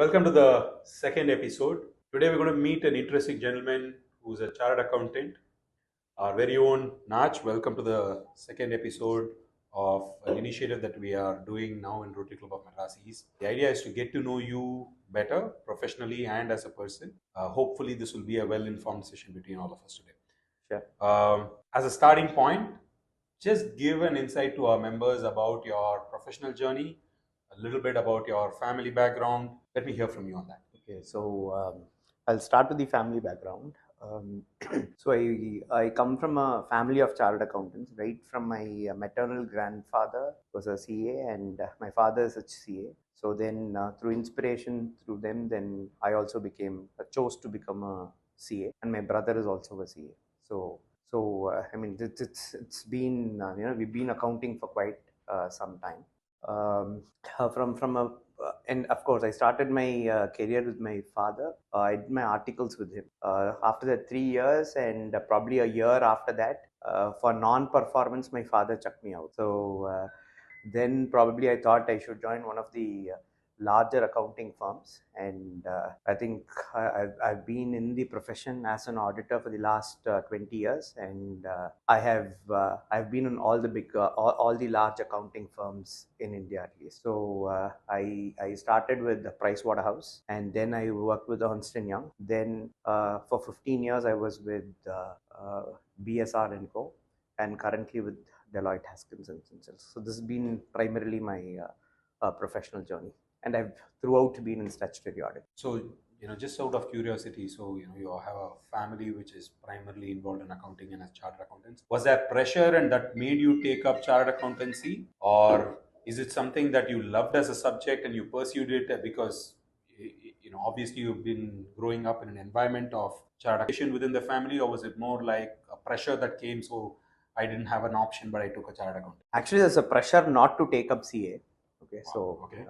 Welcome to the second episode. Today we're going to meet an interesting gentleman who's a chartered accountant, our very own Nach. Welcome to the second episode of an initiative that we are doing now in Rotary Club of Madras East. The idea is to get to know you better professionally and as a person. Hopefully, this will be a well-informed session between all of us today. Sure. As a starting point, just give an insight to our members about your professional journey, a little bit about your family background. Let me hear from you on that. Okay, so I'll start with the family background. Um, so I come from a family of chartered accountants. Right from my maternal grandfather was a CA, and my father is a CA. So then, through inspiration through them, then I also chose to become a CA, and my brother is also a CA. I mean, it's been we've been accounting for quite some time. From a And of course, I started my career with my father. I did my articles with him. After that, 3 years, and probably a year after that, for non-performance, my father chucked me out. So then probably I thought I should join one of the larger accounting firms, and I think I've been in the profession as an auditor for the last 20 years, and I've been in all the all the large accounting firms in India at least. So I started with Pricewaterhouse, and then I worked with Ernst and Young. Then for 15 years I was with BSR and Co, and currently with Deloitte Haskins and Simpson. So this has been primarily my professional journey, and I've throughout been in statutory audit. So, just out of curiosity, so, you have a family which is primarily involved in accounting and as chartered accountants. Was there pressure and that made you take up chartered accountancy? Or is it something that you loved as a subject and you pursued it because, obviously you've been growing up in an environment of chartered accountation within the family, or was it more like a pressure that came, so I didn't have an option, but I took a chartered accountant? Actually, there's a pressure not to take up CA. Okay, Wow, so okay.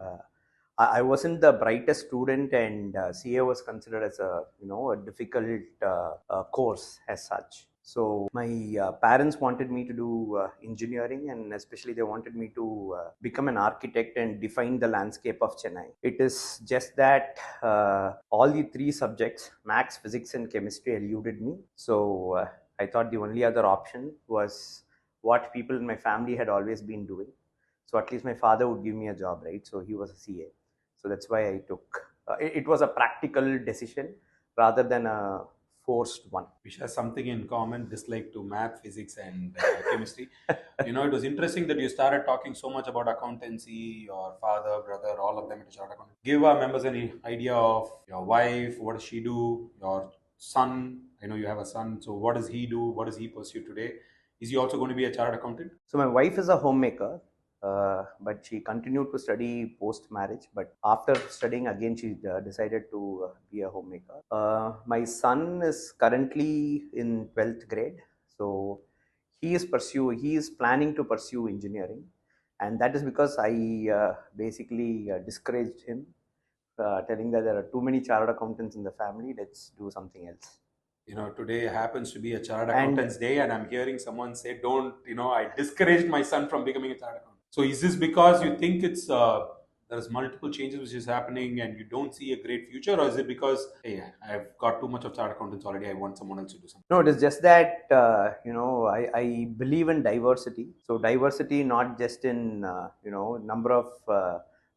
I wasn't the brightest student, and CA was considered as a difficult course as such. So my parents wanted me to do engineering, and especially they wanted me to become an architect and define the landscape of Chennai. It is just that all the three subjects, maths, physics, and chemistry, eluded me. So I thought the only other option was what people in my family had always been doing. So at least my father would give me a job, right? So he was a CA. So that's why I took it was a practical decision rather than a forced one. Which has something in common, dislike to math, physics, and chemistry. It was interesting that you started talking so much about accountancy, your father, brother, all of them into chartered accountant. Give our members any idea of your wife, what does she do, your son. I know you have a son, so what does he do, what does he pursue today? Is he also going to be a chartered accountant? So my wife is a homemaker, but she continued to study post marriage. But after studying again, she decided to be a homemaker. My son is currently in 12th grade, so he is planning to pursue engineering, and that is because I basically discouraged him, telling that there are too many chartered accountants in the family. Let's do something else. Today happens to be a chartered And accountant's day, and I'm hearing someone say, don't, I discouraged my son from becoming a chartered accountant. So is this because you think there's multiple changes which is happening and you don't see a great future, or is it because, hey, I've got too much of chartered accountants already, I want someone else to do something? no, it is just that I believe in diversity. So diversity, not just in number of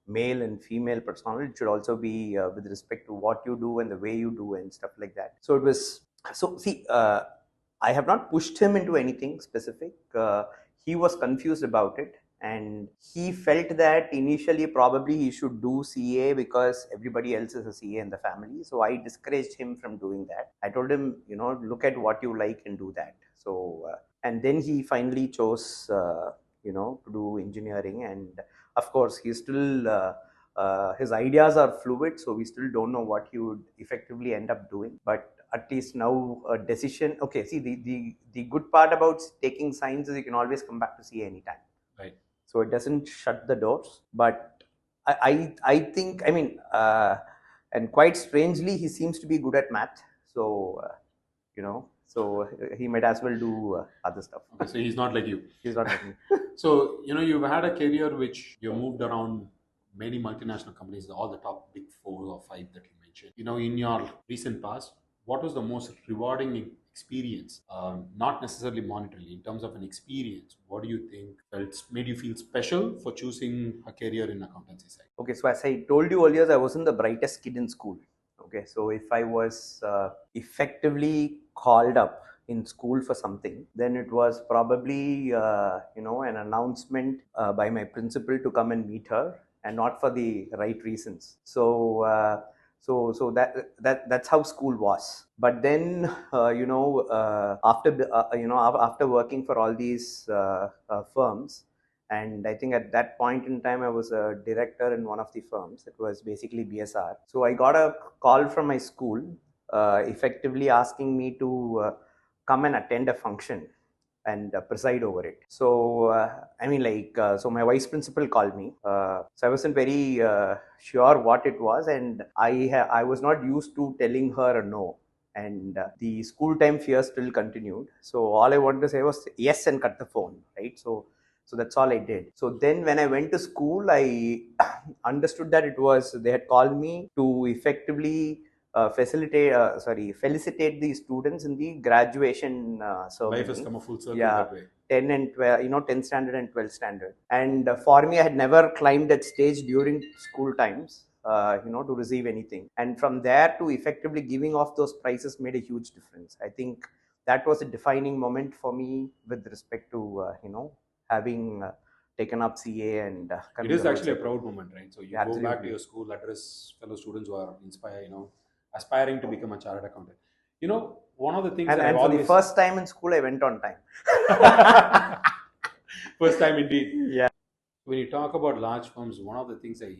male and female personnel. It should also be with respect to what you do and the way you do and stuff like that. So it was. So see, I have not pushed him into anything specific. He was confused about it, and he felt that initially probably he should do CA because everybody else is a CA in the family. So I discouraged him from doing that. I told him, look at what you like and do that. So and then he finally chose to do engineering, and of course he's still his ideas are fluid, so we still don't know what he would effectively end up doing. But at least now a decision. Okay, see, the good part about taking science is you can always come back to CA anytime. Right. So it doesn't shut the doors. But I think, I mean, and quite strangely, he seems to be good at math. So so he might as well do other stuff. Okay, so he's not like you. He's not like me. So, you've had a career which you moved around many multinational companies, all the top big 4 or 5 that you mentioned. In your recent past, what was the most rewarding experience? Not necessarily monetarily, in terms of an experience. What do you think made you feel special for choosing a career in accountancy side? Okay, so as I told you earlier, I wasn't the brightest kid in school. Okay, so if I was effectively called up in school for something, then it was probably an announcement by my principal to come and meet her, and not for the right reasons. So that's how school was. But then after working for all these firms, and I think at that point in time I was a director in one of the firms. It was basically BSR. So I got a call from my school effectively asking me to come and attend a function and preside over it. So so my vice principal called me. So I wasn't very sure what it was, and I was not used to telling her a no. And the school time fear still continued. So all I wanted to say was yes and cut the phone, right? So that's all I did. So then when I went to school, I understood that they had called me to effectively felicitate the students in the graduation ceremony. Life has come a full circle Yeah, that way. 10 and 12, 10th standard and 12th standard. And for me, I had never climbed that stage during school times, to receive anything. And from there to effectively giving off those prizes made a huge difference. I think that was a defining moment for me with respect to, having taken up CA and It coming is to actually a roadside. proud moment, right? So you Yeah, go back to absolutely. your school, address fellow students who are inspired, aspiring to become a chartered accountant. One of the things that I've And for the always first time in school, I went on time. first time indeed. Yeah. When you talk about large firms, one of the things there's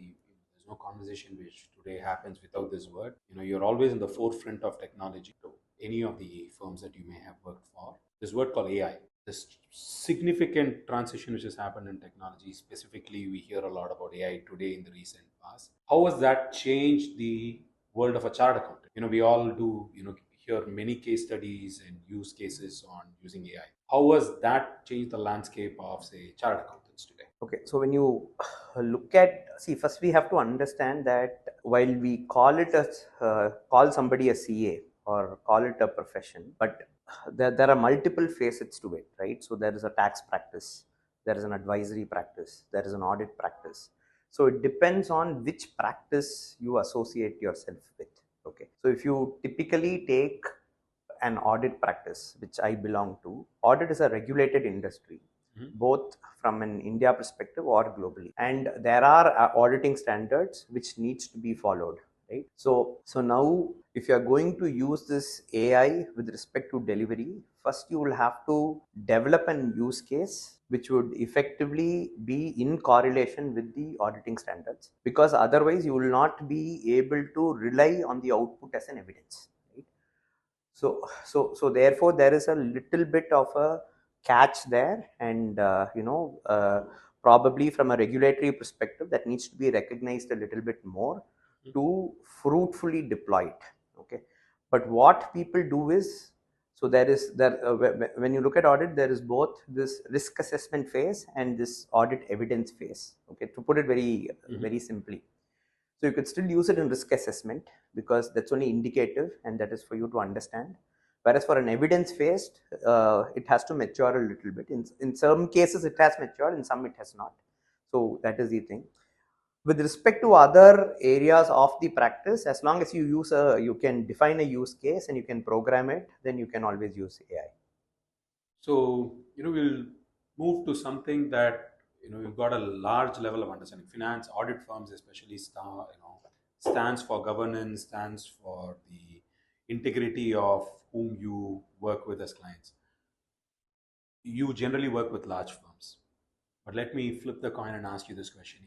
no conversation which today happens without this word. You're always in the forefront of technology. To any of the firms that you may have worked for, this word called AI, this significant transition which has happened in technology. Specifically, we hear a lot about AI today in the recent past. How has that changed the world of a chartered accountant? We all do, hear many case studies and use cases on using AI. How has that changed the landscape of, say, chartered accountants today? Okay, so when you first we have to understand that while we call somebody a CA or call it a profession, but there are multiple facets to it, right? So there is a tax practice, there is an advisory practice, there is an audit practice. So it depends on which practice you associate yourself with. Okay, so if you typically take an audit practice, which I belong to, audit is a regulated industry, both from an India perspective or globally. And there are auditing standards which needs to be followed, right? So now if you are going to use this AI with respect to delivery, first you will have to develop an use case which would effectively be in correlation with the auditing standards, because otherwise you will not be able to rely on the output as an evidence. So therefore there is a little bit of a catch there, and probably from a regulatory perspective that needs to be recognized a little bit more to fruitfully deploy it. Okay, but what people do is, so there is there when you look at audit, there is both this risk assessment phase and this audit evidence phase. Okay, to put it very simply. So you could still use it in risk assessment because that's only indicative and that is for you to understand. Whereas for an evidence-based, it has to mature a little bit. In some cases, it has matured, in some it has not. So that is the thing. With respect to other areas of the practice, as long as you can define a use case and you can program it, then you can always use AI. So, we'll move to something that, you've got a large level of understanding. Finance, audit firms especially stands for governance, stands for the integrity of whom you work with as clients. You generally work with large firms. But let me flip the coin and ask you this question.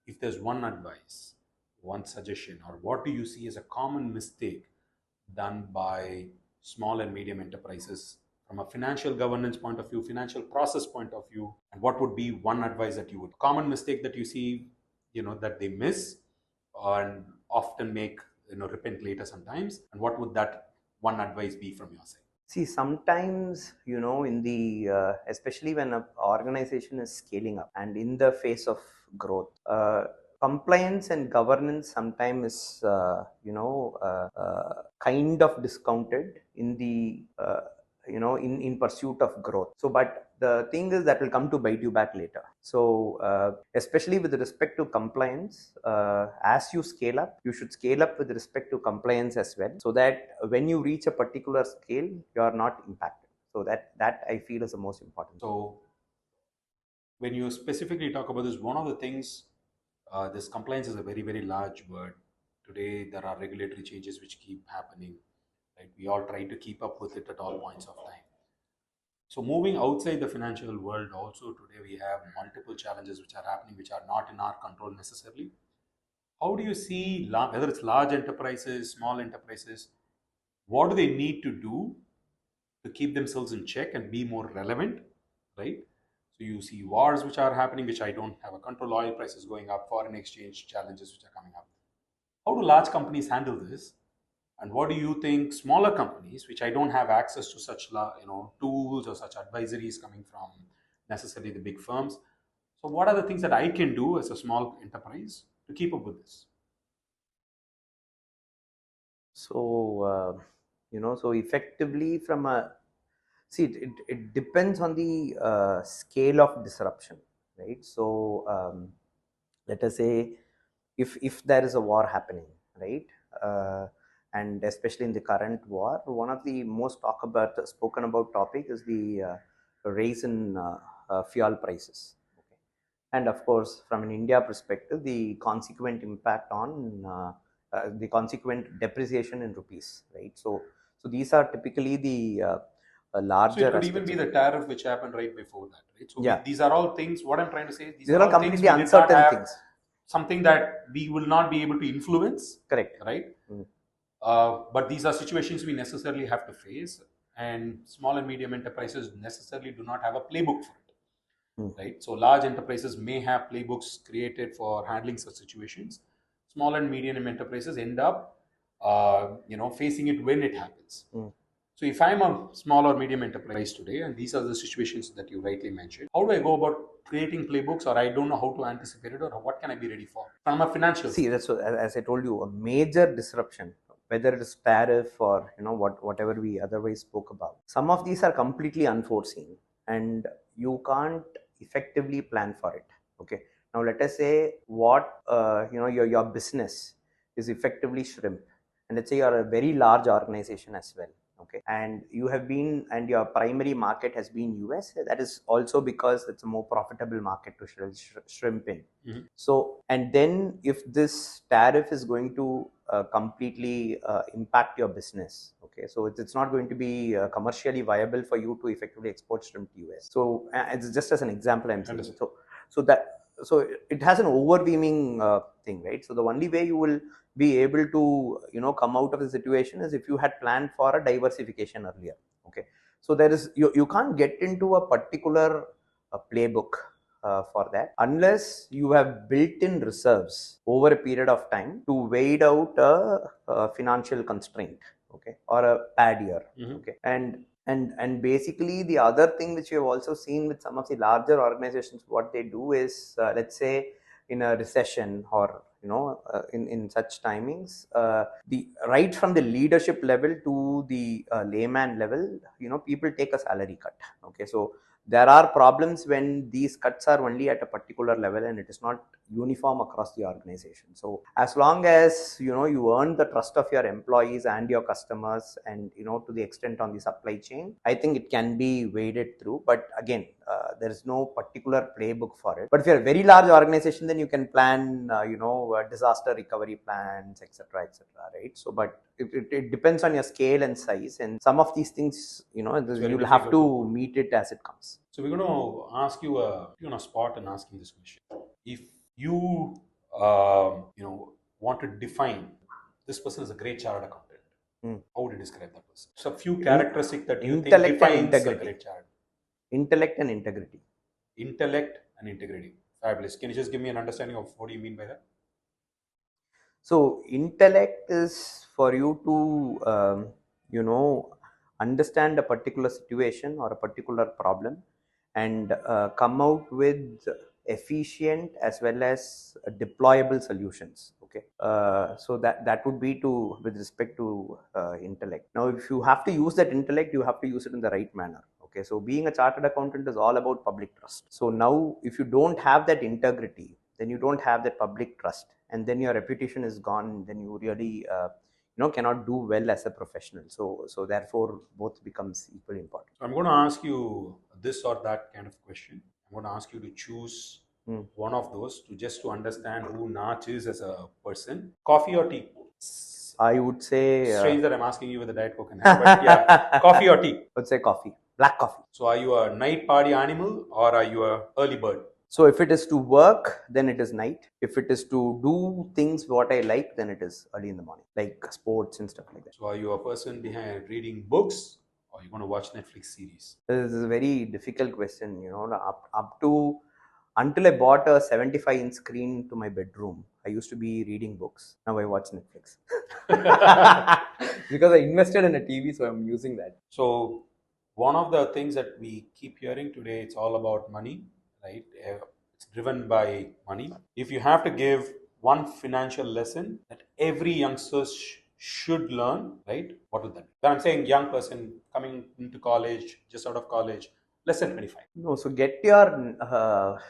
If there's one advice, one suggestion, or what do you see as a common mistake done by small and medium enterprises from a financial governance point of view, financial process point of view, and what would be one advice that you would common mistake that you see, that they miss and often make, repent later sometimes, and what would that one advice be from your side? See, sometimes, in the, especially when an organization is scaling up and in the phase of growth, compliance and governance sometimes is kind of discounted in the in pursuit of growth. So but the thing is that will come to bite you back later. So especially with respect to compliance, as you scale up, you should scale up with respect to compliance as well, so that when you reach a particular scale, you are not impacted. So that I feel is the most important. So when you specifically talk about this, one of the things, this compliance is a very, very large word. Today, there are regulatory changes which keep happening. Right? We all try to keep up with it at all points of time. So moving outside the financial world, also today we have multiple challenges which are happening, which are not in our control necessarily. How do you see, whether it's large enterprises, small enterprises, what do they need to do to keep themselves in check and be more relevant, right? So you see wars which are happening, which I don't have a control, oil prices going up, foreign exchange challenges which are coming up. How do large companies handle this? And what do you think smaller companies, which I don't have access to such tools or such advisories coming from necessarily the big firms? So what are the things that I can do as a small enterprise to keep up with this? So so effectively from a it depends on the scale of disruption, right? So let us say if there is a war happening, right? And especially in the current war, one of the most spoken about topic is the rise in fuel prices. Okay. And of course, from an India perspective, the consequent impact on the consequent depreciation in rupees, right? So these are typically the So it larger could even aspects be of the it. tariff which happened right before that, right? So Yeah, these are all things, what I'm trying to say is these these are are all all things completely we did not uncertain have, things. something that we will not be able to influence, Correct. right? Mm. But these are situations we necessarily have to face, and small and medium enterprises necessarily do not have a playbook for it, right? So large enterprises may have playbooks created for handling such situations. Small and medium enterprises end up, facing it when it happens. So if I'm a small or medium enterprise today, and these are the situations that you rightly mentioned, how do I go about creating playbooks, or I don't know how to anticipate it, or what can I be ready for from a financial See, side? that's what, as I told you, a major disruption, whether it is tariff or whatever we otherwise spoke about. Some of these are completely unforeseen, and you can't effectively plan for it. Okay. Now let us say what your business is effectively shrimp, and let's say you are a very large organization as well. Okay, and you have been, and your primary market has been US. That is also because it's a more profitable market to shrimp in. So, and then if this tariff is going to completely impact your business, okay, so it's not going to be commercially viable for you to effectively export shrimp to US. So it's just as an example I'm saying. So it has an overwhelming thing, right? So the only way you will be able to come out of the situation is if you had planned for a diversification earlier. Okay, so there is you can't get into a particular playbook for that unless you have built-in reserves over a period of time to wait out a financial constraint, okay, or a bad year. Okay, and basically the other thing which we have also seen with some of the larger organizations, what they do is let's say in a recession or in such timings, the right from the leadership level to the layman level, people take a salary cut. Okay, so there are problems when these cuts are only at a particular level and it is not uniform across the organization. So as long as you earn the trust of your employees and your customers, and to the extent on the supply chain, I think it can be waded through. But again, there is no particular playbook for it. But if you're a very large organization, then you can plan disaster recovery plans, etc., etc., right? So but it depends on your scale and size, and some of these things you'll have to meet it as it comes. So we're going to ask you a spot and asking this question. If you want to define this person is a great chartered accountant, how would you describe that person? So a few characteristics that you think Intellect and defines a integrity. great chartered. Intellect and integrity. Intellect and integrity. Fabulous. Can you just give me an understanding of what do you mean by that? So intellect is for you to understand a particular situation or a particular problem and come out with efficient as well as deployable solutions. Okay, so that would be to with respect to intellect. Now, if you have to use that intellect, you have to use it in the right manner. Okay, so being a chartered accountant is all about public trust. So now, if you don't have that integrity, then you don't have that public trust, and then your reputation is gone. Then you really cannot do well as a professional. So therefore, both becomes equally important. So I'm going to ask you this or that kind of question. I'm going to ask you to choose one of those to understand who Nach is as a person. Coffee or tea? I would say Strange that I'm asking you with a Diet Coke in hand, but yeah, coffee or tea? I would say coffee, black coffee. So are you a night party animal or are you a early bird? So if it is to work, then it is night. If it is to do things what I like, then it is early in the morning, like sports and stuff like that. So are you a person behind reading books or are you going to watch Netflix series? This is a very difficult question. Up to until I bought a 75-inch screen to my bedroom, I used to be reading books. Now I watch Netflix because I invested in a TV, so I'm using that. So one of the things that we keep hearing today, it's all about money, right? It's driven by money. If you have to give one financial lesson that every youngster should learn, right? What would that be? Then I'm saying young person coming into college, just out of college, less than 25. No, so get your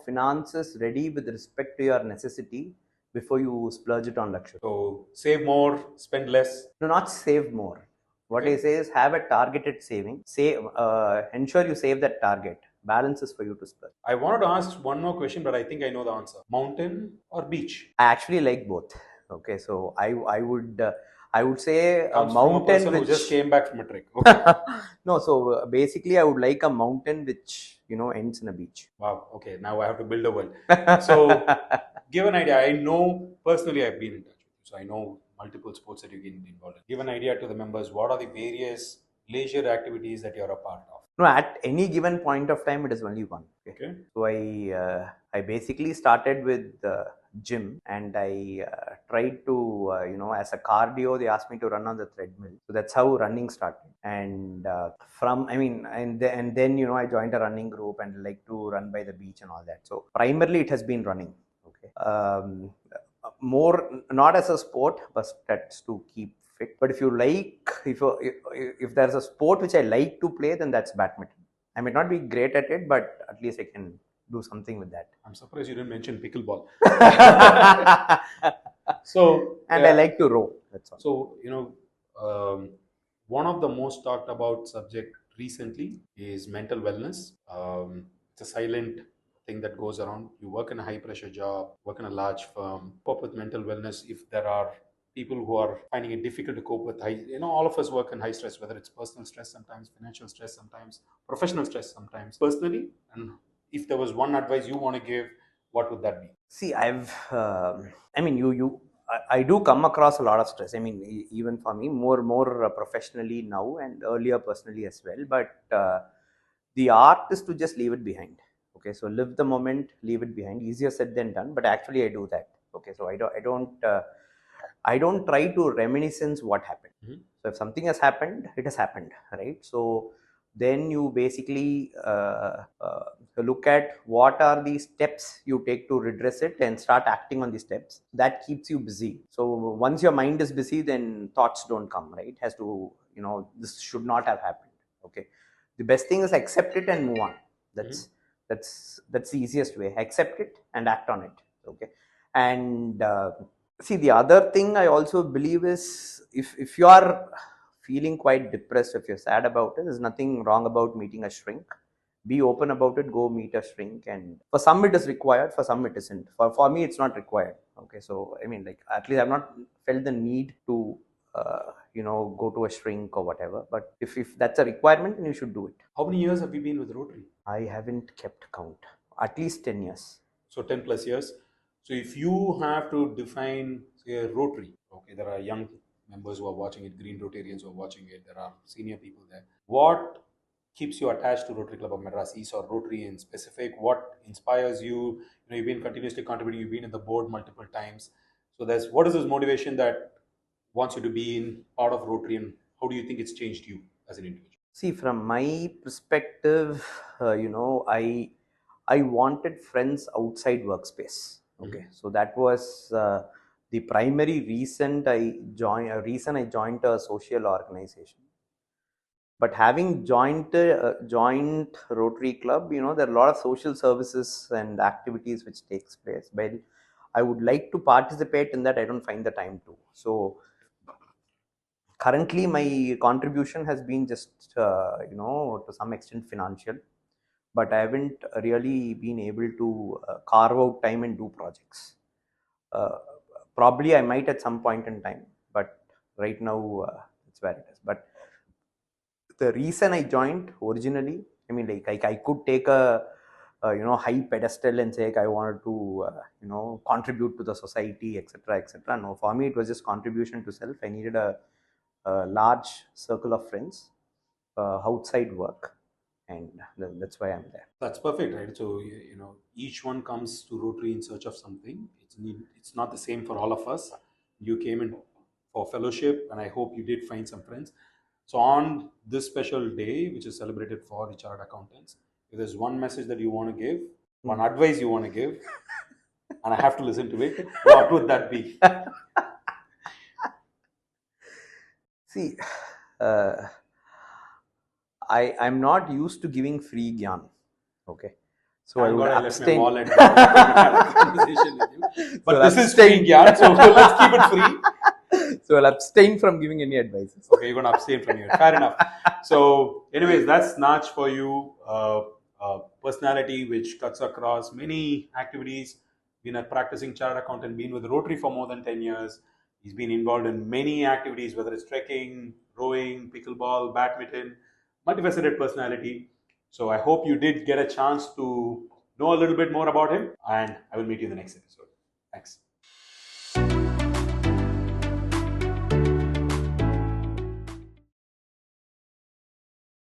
finances ready with respect to your necessity before you splurge it on luxury. So save more, spend less. Do not save more. What Okay. I say is have a targeted saving. Ensure you save that target. Balance is for you to splurge. I wanted to ask one more question, but I think I know the answer. Mountain or beach? I actually like both. Okay, so I would say a Comes from a mountain person who which just came back from a trek. Okay. no. So basically, I would like a mountain which ends in a beach. Wow. Okay. Now I have to build a well. So give an idea. I know personally I've been in touch with you, so I know multiple sports that you can be involved in. Give an idea to the members. What are the various leisure activities that you're a part of? No, at any given point of time, it is only one. Okay. So I basically started with gym, and I tried to as a cardio. They asked me to run on the treadmill, so that's how running started. And and then I joined a running group and like to run by the beach and all that. So primarily it has been running. Okay. More not as a sport, but that's to keep fit. But if there's a sport which I like to play, then that's badminton. I may not be great at it, but at least I can do something with that. I'm surprised you didn't mention pickleball. I like to row. That's all. So one of the most talked about subject recently is mental wellness. It's a silent thing that goes around. You work in a high pressure job, work in a large firm, cope with mental wellness. If there are people who are finding it difficult to cope with high, all of us work in high stress, whether it's personal stress sometimes, financial stress sometimes, professional stress sometimes. Personally, and if there was one advice you want to give, what would that be? See, I do come across a lot of stress. I mean, even for me, more professionally now and earlier personally as well. But the art is to just leave it behind. Okay, so live the moment, leave it behind. Easier said than done, but actually I do that. Okay, so I don't try to reminiscence what happened. Mm-hmm. So if something has happened, it has happened, right? So then you basically look at what are the steps you take to redress it and start acting on the steps. That keeps you busy. So once your mind is busy, then thoughts don't come, right? It has to, this should not have happened. Okay, the best thing is accept it and move on. That's the easiest way. Accept it and act on it. Okay, and see, the other thing I also believe is if you are feeling quite depressed, if you're sad about it, there's nothing wrong about meeting a shrink. Be open about it. Go meet a shrink, and for some it is required, for some it isn't. For me, it's not required. Okay, so I mean, like at least I've not felt the need to go to a shrink or whatever. But if that's a requirement, then you should do it. How many years have you been with Rotary? I haven't kept count. At least 10 years. So 10 plus years. So if you have to define, say, a Rotary, okay, there are young members who are watching it, Green Rotarians who are watching it, there are senior people there. What keeps you attached to Rotary Club of Madras East or Rotary in specific? What inspires you? You've been continuously contributing, you've been in the board multiple times. So what is this motivation that wants you to be in part of Rotary, and how do you think it's changed you as an individual? See, from my perspective, I wanted friends outside workspace. Okay, so that was the primary reason I joined a social organization. But having joined Rotary Club, there are a lot of social services and activities which takes place. Well, I would like to participate in that. I don't find the time to. So currently, my contribution has been just to some extent financial, but I haven't really been able to carve out time and do projects. Uh, Probably I might at some point in time, but right now it's where it is. But the reason I joined originally, I mean, like I could take a high pedestal and say like, I wanted to contribute to the society, etc., etc. No, for me it was just contribution to self. I needed a large circle of friends outside work, and that's why I'm there. That's perfect, right? So each one comes to Rotary in search of something. It's not the same for all of us. You came in for fellowship, and I hope you did find some friends. So on this special day, which is celebrated for the chartered accountants, if there's one message that you want to give, one advice you want to give, and I have to listen to it, what would that be? See, I'm not used to giving free gyan. Okay, so I Thank would God I left my abstain. wallet before I had a conversation with you. But So this is abstain. free gyan, so let's keep it free. So I'll abstain from giving any advices. Okay, you're going to abstain from here. Fair enough. So, anyways, that's Nach for you. Personality which cuts across many activities. Been a practicing chartered accountant, been with Rotary for more than 10 years. He's been involved in many activities, whether it's trekking, rowing, pickleball, badminton, multifaceted personality. So, I hope you did get a chance to know a little bit more about him, and I will meet you in the next episode. Thanks.